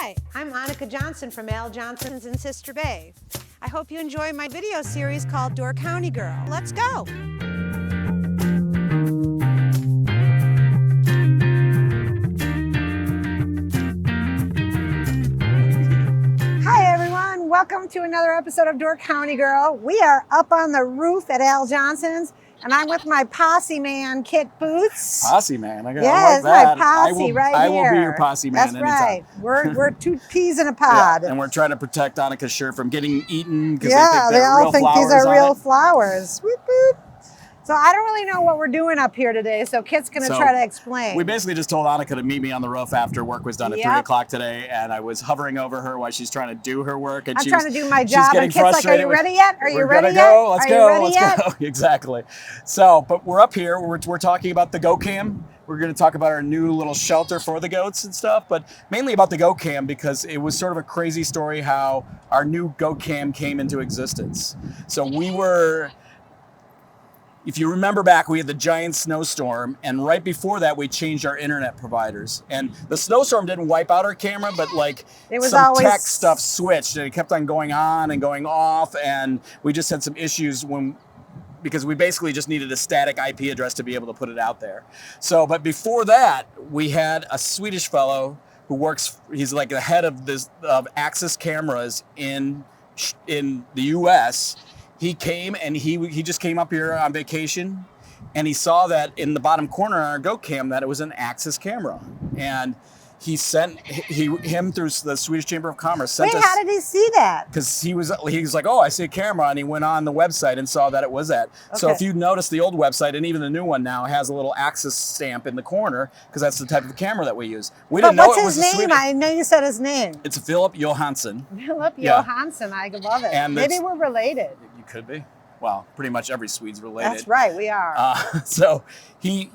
Hi, I'm Annika Johnson from Al Johnson's in Sister Bay. I hope you enjoy my video series called Door County Girl. Let's go! Hi everyone, welcome to another episode of Door County Girl. We are up on the roof at Al Johnson's, and I'm with my posse man, Kit Butz. Posse man, I Yeah, like it's that. my posse I here. will be your posse man That's anytime. right. We're two peas in a pod. Yeah, and we're trying to protect Annika's shirt from getting eaten because Yeah, they they all real think these flowers are on real it. flowers. Whoop, whoop. So I don't really know what we're doing up here today, so Kit's going to try to explain. We basically just told Annika to meet me on the roof after work was done at 3 o'clock today, and I was hovering over her while she's trying to do her work. And I'm trying to do my job, and Kit's like, are you ready yet? Are you ready yet? Let's go. Exactly. So, but we're up here. We're talking about the Go Cam. We're going to talk about our new little shelter for the goats and stuff, but mainly about the Go Cam because it was sort of a crazy story how our new Go Cam came into existence. So if you remember back, we had the giant snowstorm, and right before that, we changed our internet providers. And the snowstorm didn't wipe out our camera, but some tech stuff switched, and it kept on going on and going off, and we just had some issues because we basically just needed a static IP address to be able to put it out there. So, but before that, we had a Swedish fellow who works. He's like the head of Axis cameras in the U.S. He came and he just came up here on vacation, and he saw that in the bottom corner on our Go Cam that it was an Axis camera, and he sent him through the Swedish Chamber of Commerce. Wait, how did he see that? Because he was like, oh, I see a camera, and he went on the website and saw that it was that. Okay. So if you notice, the old website and even the new one now has a little Axis stamp in the corner because that's the type of camera that we use. We didn't know it was a Swedish. What's his name? I know you said his name. It's Philip Johansson. Philip Johansson, I love it. And maybe we're related. You could be. Well, pretty much every Swede's related. That's right, we are. So he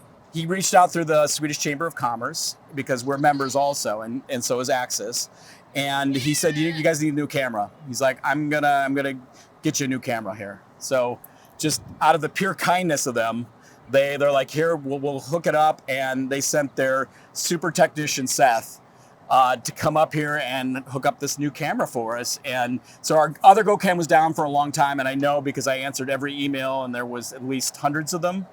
reached out through the Swedish Chamber of Commerce because we're members also, and so is Axis. And he said, you guys need a new camera. He's like, I'm gonna get you a new camera here. So just out of the pure kindness of them, they're like, here, we'll hook it up. And they sent their super technician, Seth, to come up here and hook up this new camera for us. And so our other Go Cam was down for a long time, and I know because I answered every email, and there was at least hundreds of them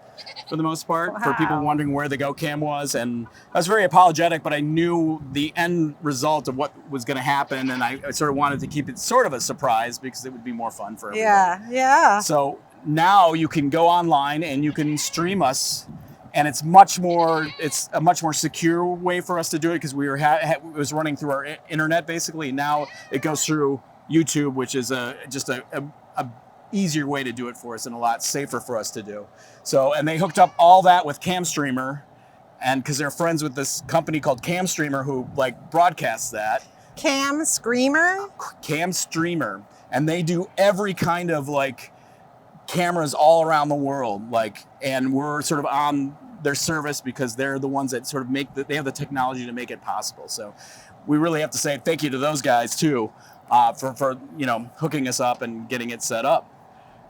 for the most part, for people wondering where the Go Cam was. And I was very apologetic, but I knew the end result of what was going to happen, and I sort of wanted to keep it sort of a surprise because it would be more fun for everybody. Yeah. So now you can go online and you can stream us. And it's a much more secure way for us to do it because it was running through our internet basically. Now it goes through YouTube, which is just a easier way to do it for us and a lot safer for us to do. So, and they hooked up all that with CamStreamer, and because they're friends with this company called CamStreamer who broadcasts that. CamStreamer, and they do every kind of cameras all around the world, and we're sort of on their service because they're the ones that sort of they have the technology to make it possible. So we really have to say thank you to those guys too, for hooking us up and getting it set up.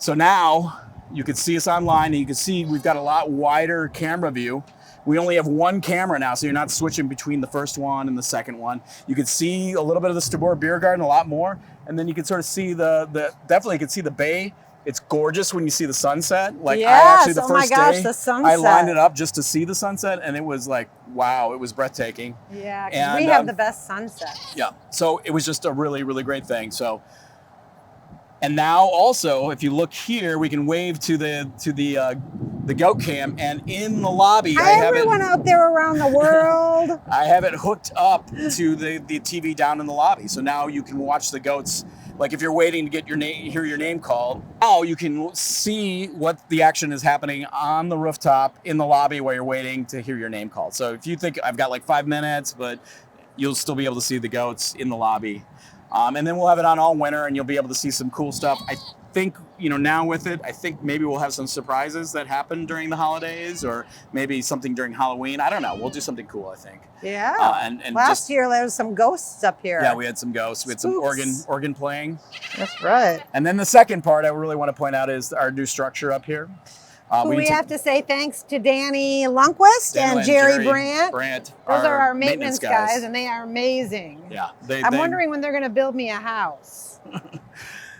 So now you can see us online, and you can see we've got a lot wider camera view. We only have one camera now, so you're not switching between the first one and the second one. You can see a little bit of the Stabor Beer Garden, a lot more, and then you can sort of see definitely you can see the bay. It's gorgeous when you see the sunset. The first day, the sunset. I lined it up just to see the sunset, and it was wow, it was breathtaking. Yeah, because we have the best sunsets. Yeah, so it was just a really, really great thing. So, and now also, if you look here, we can wave to the Go Cam, and in the lobby, everyone out there around the world. I have it hooked up to the TV down in the lobby, so now you can watch the goats. If you're waiting to get hear your name called, now you can see what the action is happening on the rooftop in the lobby while you're waiting to hear your name called. So if you think I've got 5 minutes, but you'll still be able to see the goats in the lobby. And then we'll have it on all winter, and you'll be able to see some cool stuff. I think, now with it, I think maybe we'll have some surprises that happen during the holidays, or maybe something during Halloween. I don't know. We'll do something cool, I think. Yeah. And last year there was some ghosts up here. Yeah, we had some ghosts. We had some organ playing. That's right. And then the second part I really want to point out is our new structure up here. Who we have to say thanks to Danny Lundquist and Jerry Brandt. Those are our maintenance guys, and they are amazing. Yeah. I'm wondering when they're going to build me a house.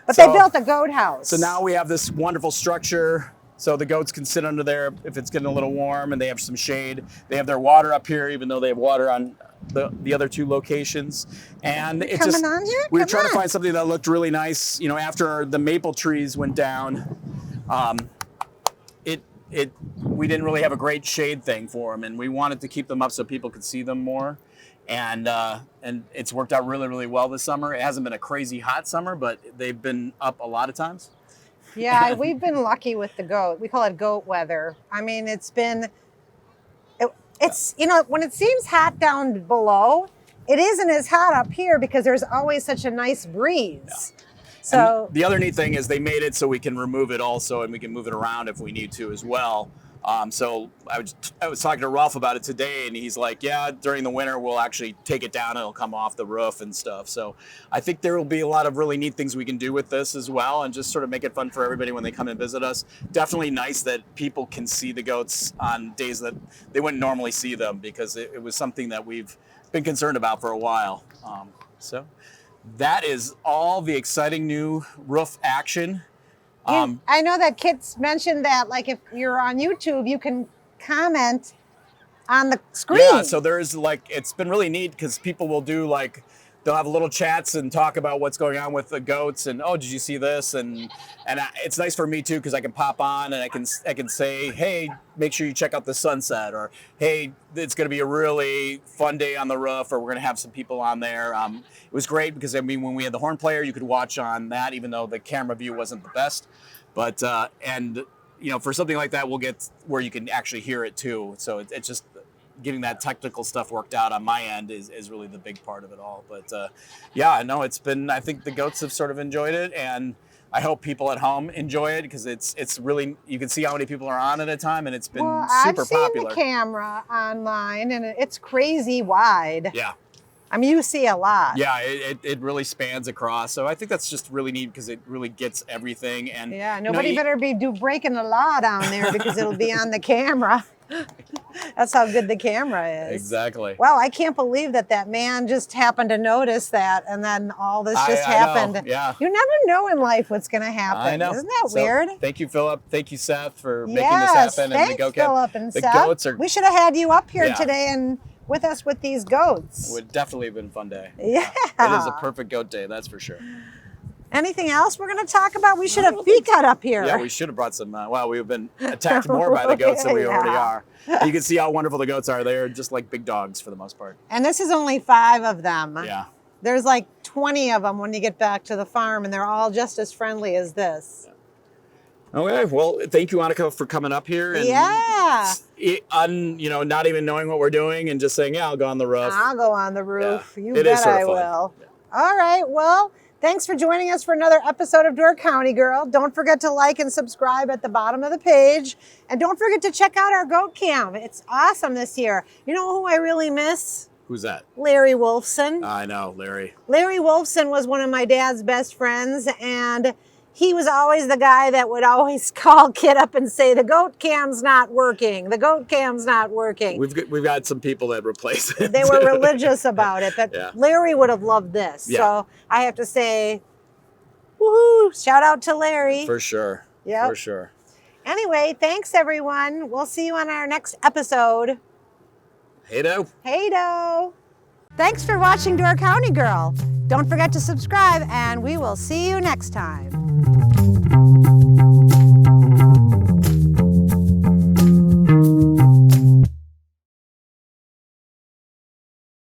But they built a goat house. So now we have this wonderful structure. So the goats can sit under there if it's getting a little warm, and they have some shade. They have their water up here, even though they have water on the other 2 locations. And it's just, we were trying to find something that looked really nice. You know, after the maple trees went down, we didn't really have a great shade thing for them, and we wanted to keep them up so people could see them more. And it's worked out really, really well this summer. It hasn't been a crazy hot summer, but they've been up a lot of times. Yeah, we've been lucky with the goat. We call it goat weather. I mean, it's you know, when it seems hot down below, it isn't as hot up here because there's always such a nice breeze. Yeah. So and the other neat thing is they made it so we can remove it also, and we can move it around if we need to as well. So I was talking to Ralph about it today, and he's like, yeah, during the winter, we'll actually take it down and it'll come off the roof and stuff. So I think there will be a lot of really neat things we can do with this as well, and just sort of make it fun for everybody when they come and visit us. Definitely nice that people can see the goats on days that they wouldn't normally see them, because it was something that we've been concerned about for a while. So that is all the exciting new roof action. I know that Kit's mentioned that, like, if you're on YouTube, you can comment on the screen. Yeah, so there's it's been really neat because people will do they'll have little chats and talk about what's going on with the goats, and oh, did you see this? And it's nice for me too because I can pop on and I can say, hey, make sure you check out the sunset, or hey, it's going to be a really fun day on the roof, or we're going to have some people on there. It was great because when we had the horn player, you could watch on that, even though the camera view wasn't the best. But and you know, for something like that, we'll get where you can actually hear it too. So it's just getting that technical stuff worked out on my end is really the big part of it all. But yeah, no, I think the goats have sort of enjoyed it, and I hope people at home enjoy it because it's really, you can see how many people are on at a time, and it's been super popular. I've seen the camera online, and it's crazy wide. Yeah. I mean, you see a lot. Yeah, it really spans across. So I think that's just really neat because it really gets everything. And yeah, nobody better be breaking the law down there because it'll be on the camera. That's how good the camera is. Exactly. Wow, I can't believe that man just happened to notice that, and then all this just happened. Know. Yeah. You never know in life what's going to happen. I know. Isn't that weird? Thank you, Philip. Thank you, Seth, for making this happen. Thanks, and the Philip and the Seth. Goats are, we should have had you up here today and with us with these goats. It would definitely have been a fun day. Yeah. It is a perfect goat day, that's for sure. Anything else we're going to talk about? We should have cut up here. Yeah, we should have brought some. We've been attacked more by the goats than we already are. You can see how wonderful the goats are. They're just like big dogs for the most part. And this is only 5 of them. Yeah. There's like 20 of them when you get back to the farm, and they're all just as friendly as this. Yeah. Okay, well, thank you, Annika, for coming up here. And not even knowing what we're doing and just saying, yeah, I'll go on the roof. I'll go on the roof. Yeah. You bet I will. Yeah. All right, well, thanks for joining us for another episode of Door County Girl. Don't forget to like and subscribe at the bottom of the page. And don't forget to check out our goat cam. It's awesome this year. You know who I really miss? Who's that? Larry Wolfson. I know, Larry. Larry Wolfson was one of my dad's best friends, and he was always the guy that would always call Kit up and say, the goat cam's not working. The goat cam's not working. We've got some people that replace it. They were religious about it, but Larry would have loved this. Yeah. So I have to say, woohoo, shout out to Larry. For sure. Yeah. For sure. Anyway, thanks everyone. We'll see you on our next episode. Hey-do. Hey-do. Thanks for watching Door County Girl. Don't forget to subscribe, and we will see you next time.